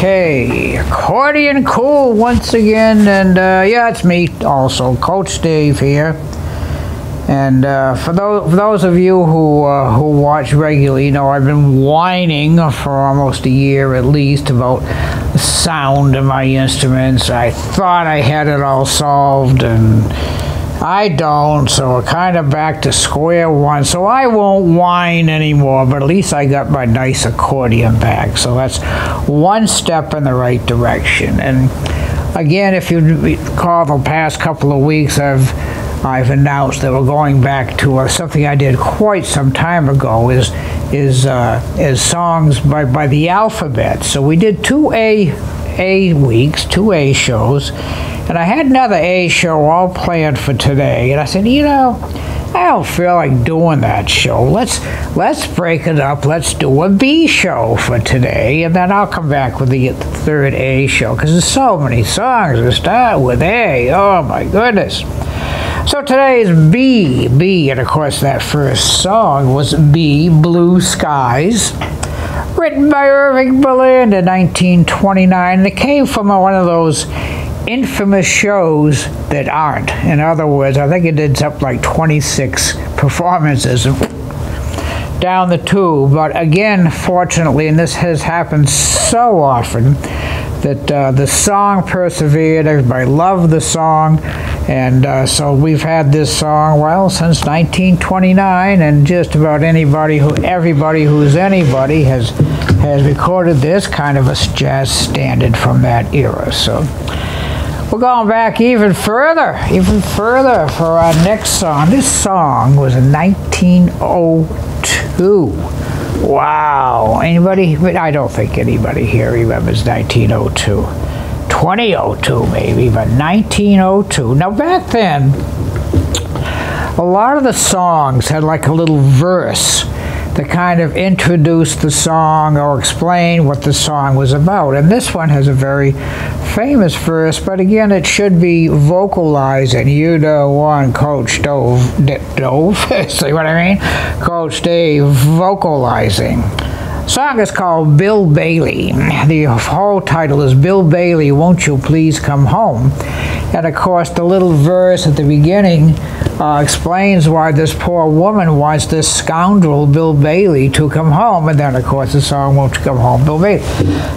Okay, Accordion Cool once again, and yeah, it's me also, Coach Dave here. And for those of you who watch regularly, you know I've been whining for almost a year at least about the sound of my instruments. I thought I had it all solved, and I don't, so we're kind of back to square one. So I won't whine anymore, but at least I got my nice accordion back. So that's one step in the right direction. And again, if you recall the past couple of weeks, I've announced that we're going back to something I did quite some time ago, is songs by the alphabet. So we did two A weeks, two A shows. And I had another A show all planned for today, and I said, you know, I don't feel like doing that show. Let's break it up. Let's do a B show for today, and then I'll come back with the third A show, because there's so many songs to start with A. Oh my goodness. So today's B, and of course that first song was B, Blue Skies, written by Irving Berlin in 1929, and it came from one of those infamous shows that aren't. In other words, I think it did something like 26 performances down the tube. But again, fortunately, and this has happened so often, that the song persevered. Everybody loved the song, and so we've had this song, well, since 1929, and just about everybody who's anybody has recorded this kind of a jazz standard from that era. So we're going back even further for our next song. This song was in 1902. Wow. Anybody? I don't think anybody here remembers 1902. 2002 maybe, but 1902. Now back then, a lot of the songs had like a little verse that kind of introduced the song or explained what the song was about. And this one has a very famous verse, but again, it should be vocalizing. You the one, Coach Dove, see what I mean? Coach Dave vocalizing. The song is called Bill Bailey. The whole title is Bill Bailey, Won't You Please Come Home? And of course, the little verse at the beginning explains why this poor woman wants this scoundrel Bill Bailey to come home, and then of course the song Won't You Come Home, Bill Bailey.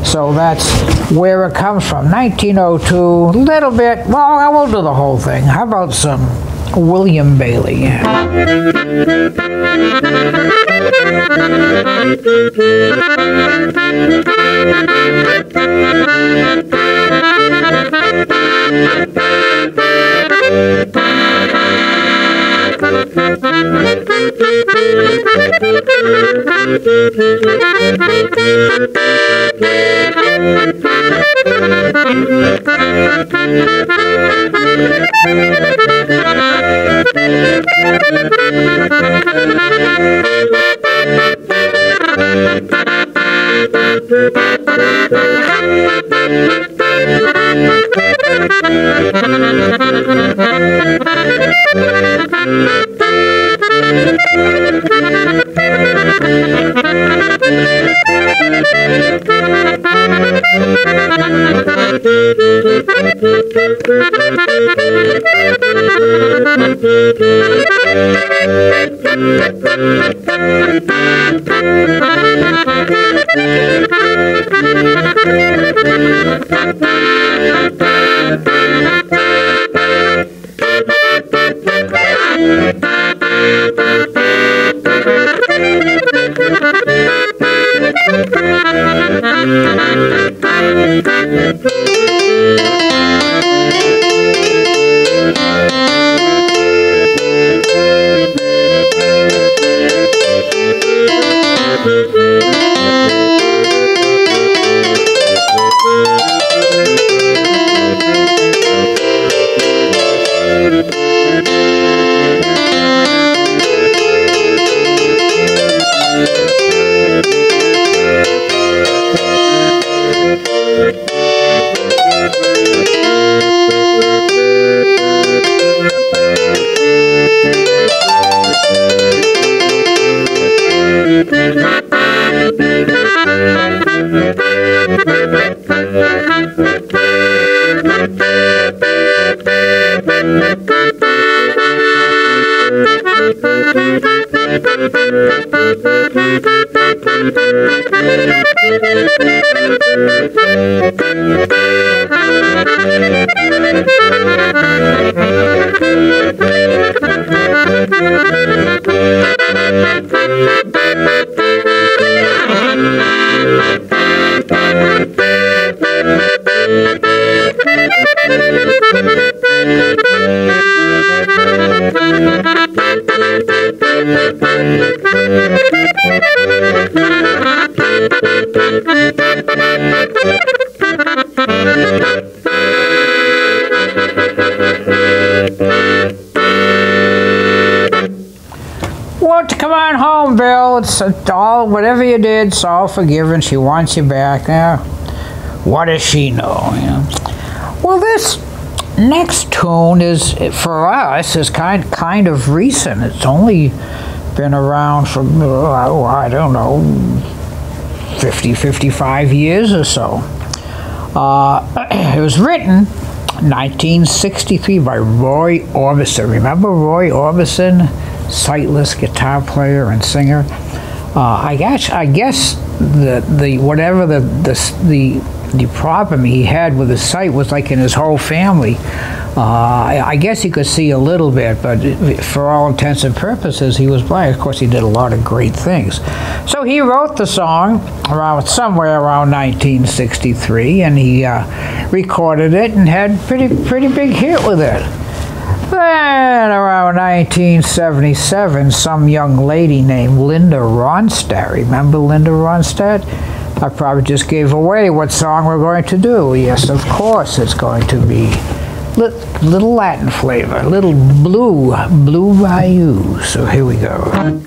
So that's where it comes from. 1902, a little bit, well, I won't do the whole thing. How about some William Bailey? Well, come on home, Bill. It's all, whatever you did, it's all forgiven. She wants you back. What does she know? You know? Well, this next tune is, for us, is kind of recent. It's only been around for, I don't know, 50, 55 years or so. It was written 1963 by Roy Orbison. Remember Roy Orbison? Sightless guitar player and singer. I guess the whatever the problem he had with his sight was like in his whole family. I guess he could see a little bit, but for all intents and purposes, he was blind. Of course, he did a lot of great things. So he wrote the song somewhere around 1963, and he recorded it and had pretty big hit with it. Then around 1977, some young lady named Linda Ronstadt. Remember Linda Ronstadt? I probably just gave away what song we're going to do. Yes, of course, it's going to be little Latin flavor, little Blue Bayou. So here we go.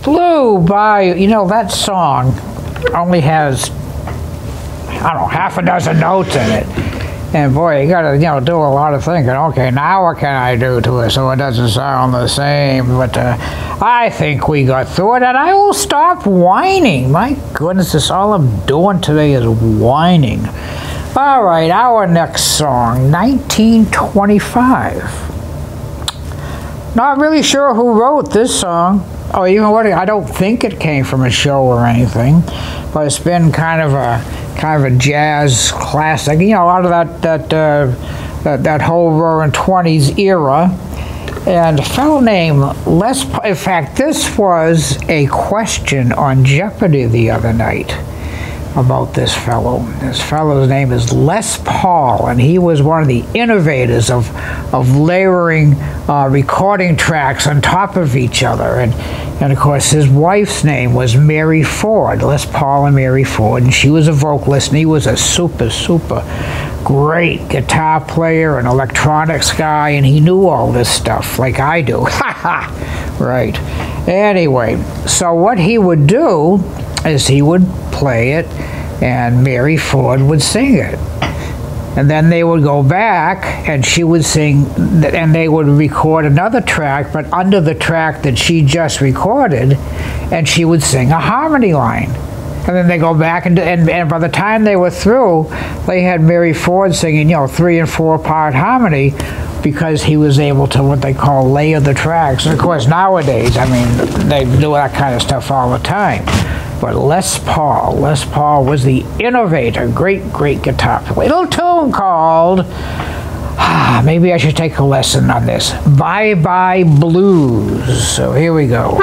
Blue Bayou, you know, that song only has, I don't know, half a dozen notes in it. And boy, you gotta, you know, do a lot of thinking. Okay, now what can I do to it so it doesn't sound the same? But I think we got through it, and I will stop whining. My goodness, that's all I'm doing today is whining. All right, our next song, 1925. Not really sure who wrote this song. Oh, even what, I don't think it came from a show or anything, but it's been kind of a jazz classic. You know, out of that whole Roaring '20s era. And a fellow named Les, in fact, this was a question on Jeopardy the other night about this fellow. This fellow's name is Les Paul, and he was one of the innovators of layering recording tracks on top of each other. And of course, his wife's name was Mary Ford, Les Paul and Mary Ford, and she was a vocalist, and he was a super, super great guitar player and electronics guy, and he knew all this stuff like I do. Right. Anyway, so what he would do is he would play it, and Mary Ford would sing it. And then they would go back, and she would sing, and they would record another track, but under the track that she just recorded, and she would sing a harmony line. And then they go back, and by the time they were through, they had Mary Ford singing, 3 and 4 part harmony, because he was able to, what they call, layer the tracks. And of course, nowadays, I mean, they do that kind of stuff all the time. But Les Paul was the innovator, great, great guitar player. Little tune called, maybe I should take a lesson on this, Bye Bye Blues. So here we go.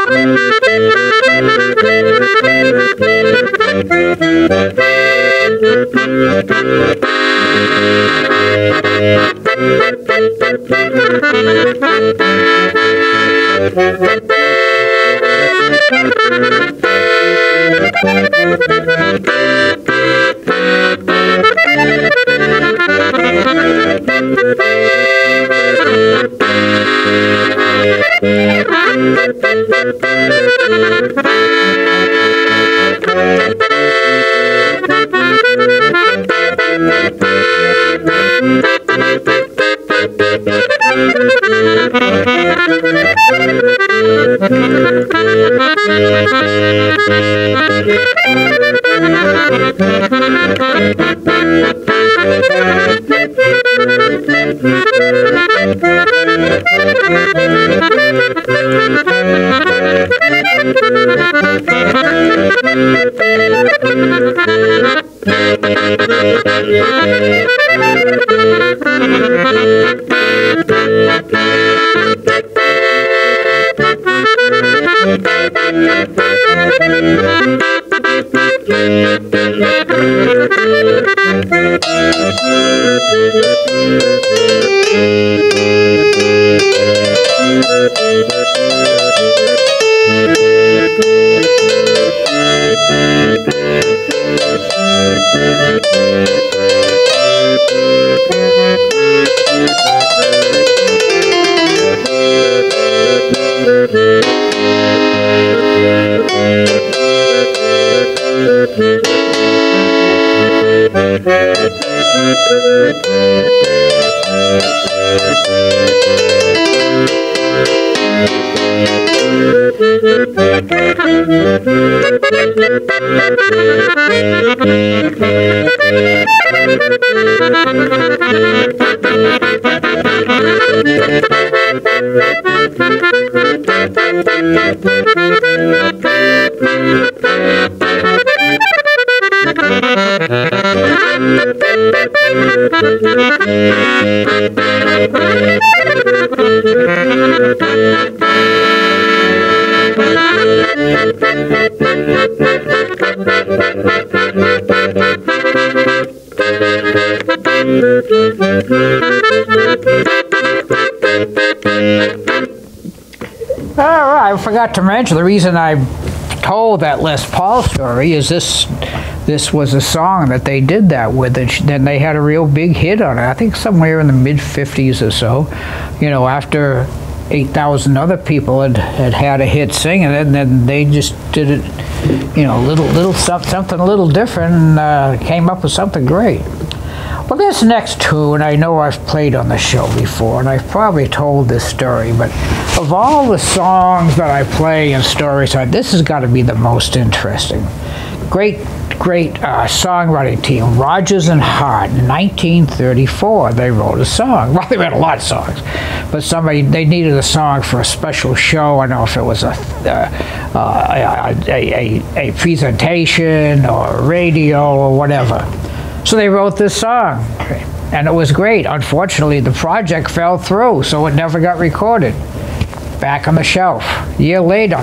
I forgot to mention, the reason I told that Les Paul story is this was a song that they did that with, and then they had a real big hit on it. I think somewhere in the mid-50s or so, after 8,000 other people had a hit singing it, and then they just did it, something a little different, and came up with something great. Well, this next tune, I know I've played on the show before, and I've probably told this story, but of all the songs that I play and stories, this has got to be the most interesting. Great songwriting team, Rodgers and Hart, in 1934, they wrote a song. Well, they wrote a lot of songs, but they needed a song for a special show. I don't know if it was a presentation or radio or whatever. So they wrote this song. and it was great. Unfortunately, the project fell through, so it never got recorded. Back on the shelf. A year later,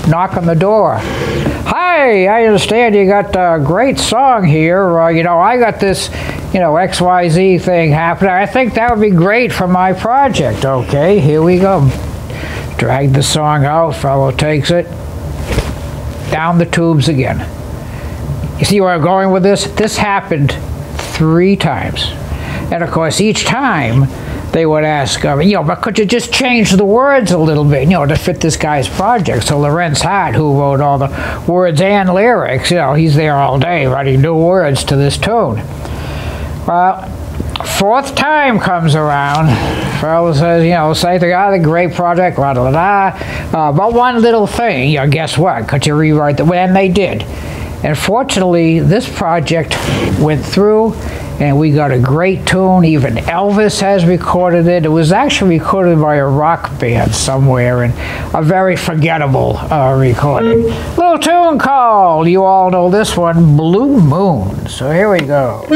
knock on the door. Hi, I understand you got a great song here. You know, I got this, you know, XYZ thing happening. I think that would be great for my project. Okay, here we go. Drag the song out, fellow takes it. Down the tubes again. You see where I'm going with this? This happened 3 times. And of course, each time, they would ask, you know, but could you just change the words a little bit, you know, to fit this guy's project? So Lorenz Hart, who wrote all the words and lyrics, you know, he's there all day writing new words to this tune. Well, 4th time comes around, fellow says, you know, say to God, a great project, blah, blah, blah. But one little thing, you know, guess what? Could you rewrite the, and they did. And fortunately, this project went through, and we got a great tune. Even Elvis has recorded it. It was actually recorded by a rock band somewhere, and a very forgettable recording. Little tune called, you all know this one, Blue Moon. So here we go.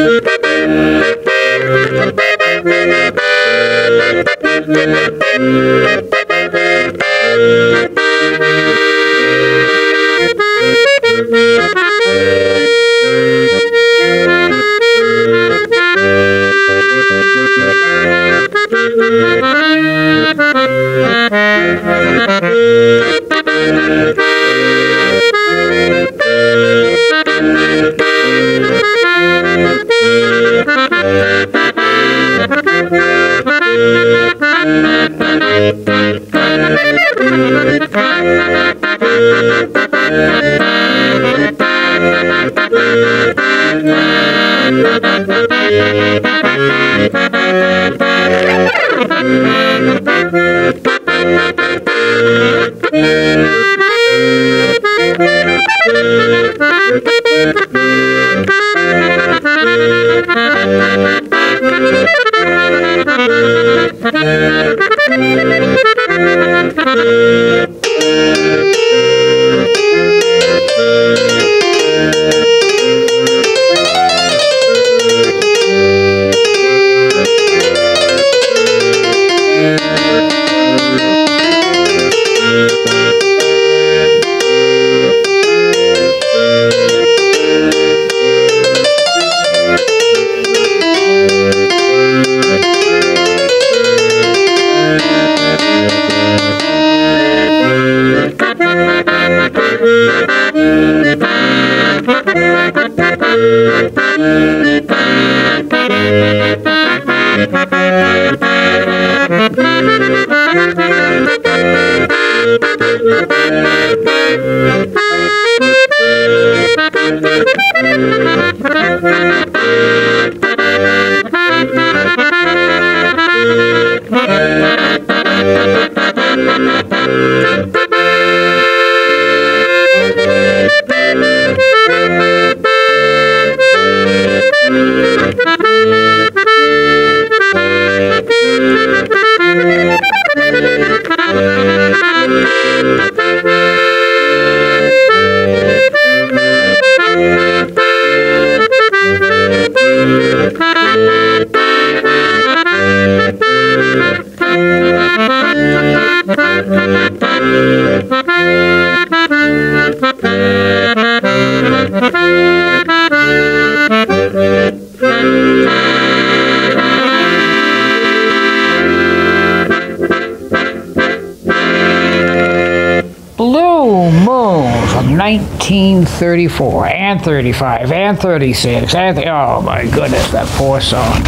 Blue Moon from 1934 and 35 and 36 and oh my goodness, that poor song.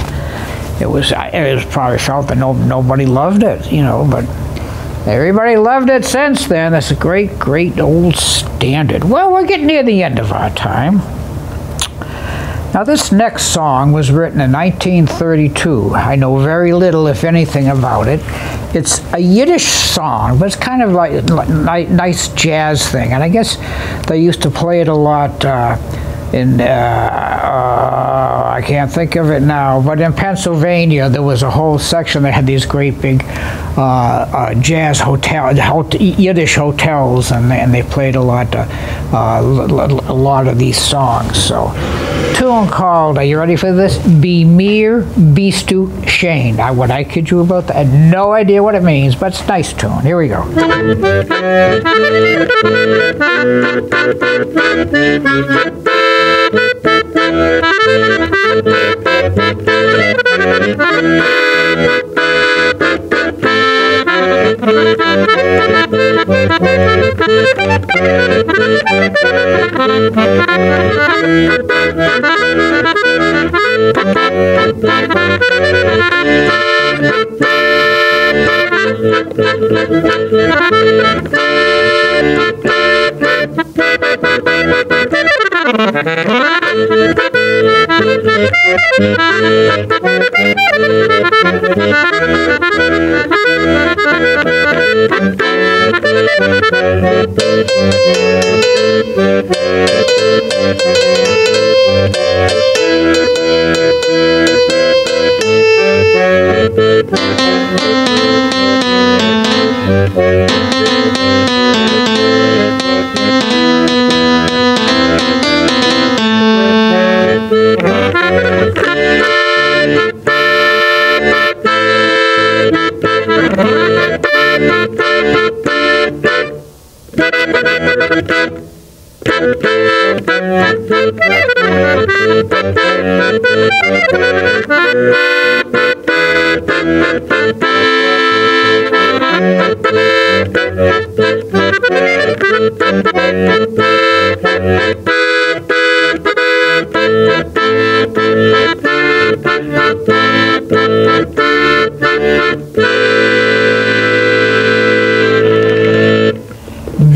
It was probably felt that nobody loved it, you know, but everybody loved it since then. That's a great, great old standard. Well, we're getting near the end of our time. Now, this next song was written in 1932. I know very little, if anything, about it. It's a Yiddish song, but it's kind of like a nice jazz thing. And I guess they used to play it a lot I can't think of it now, but in Pennsylvania there was a whole section that had these great big jazz Yiddish hotels, and they played a lot of these songs. So tune called, are you ready for this? Be Mere Beastu Shane. Would I kid you about that? I had no idea what it means, but it's a nice tune. Here we go.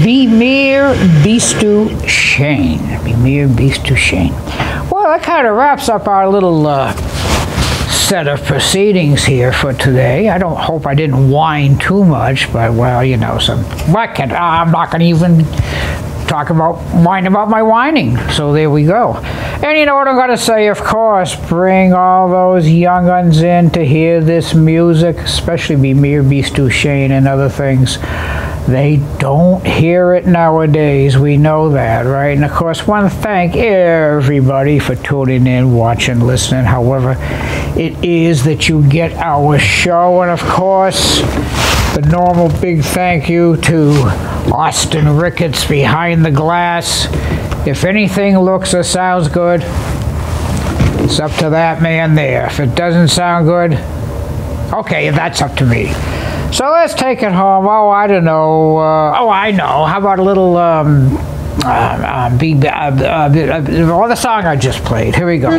Be Mere Beastu Shane. Be Mere Beastu Shane. Well, that kind of wraps up our little set of proceedings here for today. I don't hope I didn't whine too much, but well, you know, I'm not going to even whine about my whining. So there we go. And you know what I'm going to say, of course, bring all those young uns in to hear this music, especially Be Mere Beastu Shane and other things. They don't hear it nowadays. We know that, right? And of course, I want to thank everybody for tuning in, watching, listening, however it is that you get our show. And of course, the normal big thank you to Austin Ricketts behind the glass. If anything looks or sounds good, it's up to that man there. If it doesn't sound good, okay, that's up to me. So let's take it home. Oh, I don't know. I know. How about a little, the song I just played. Here we go.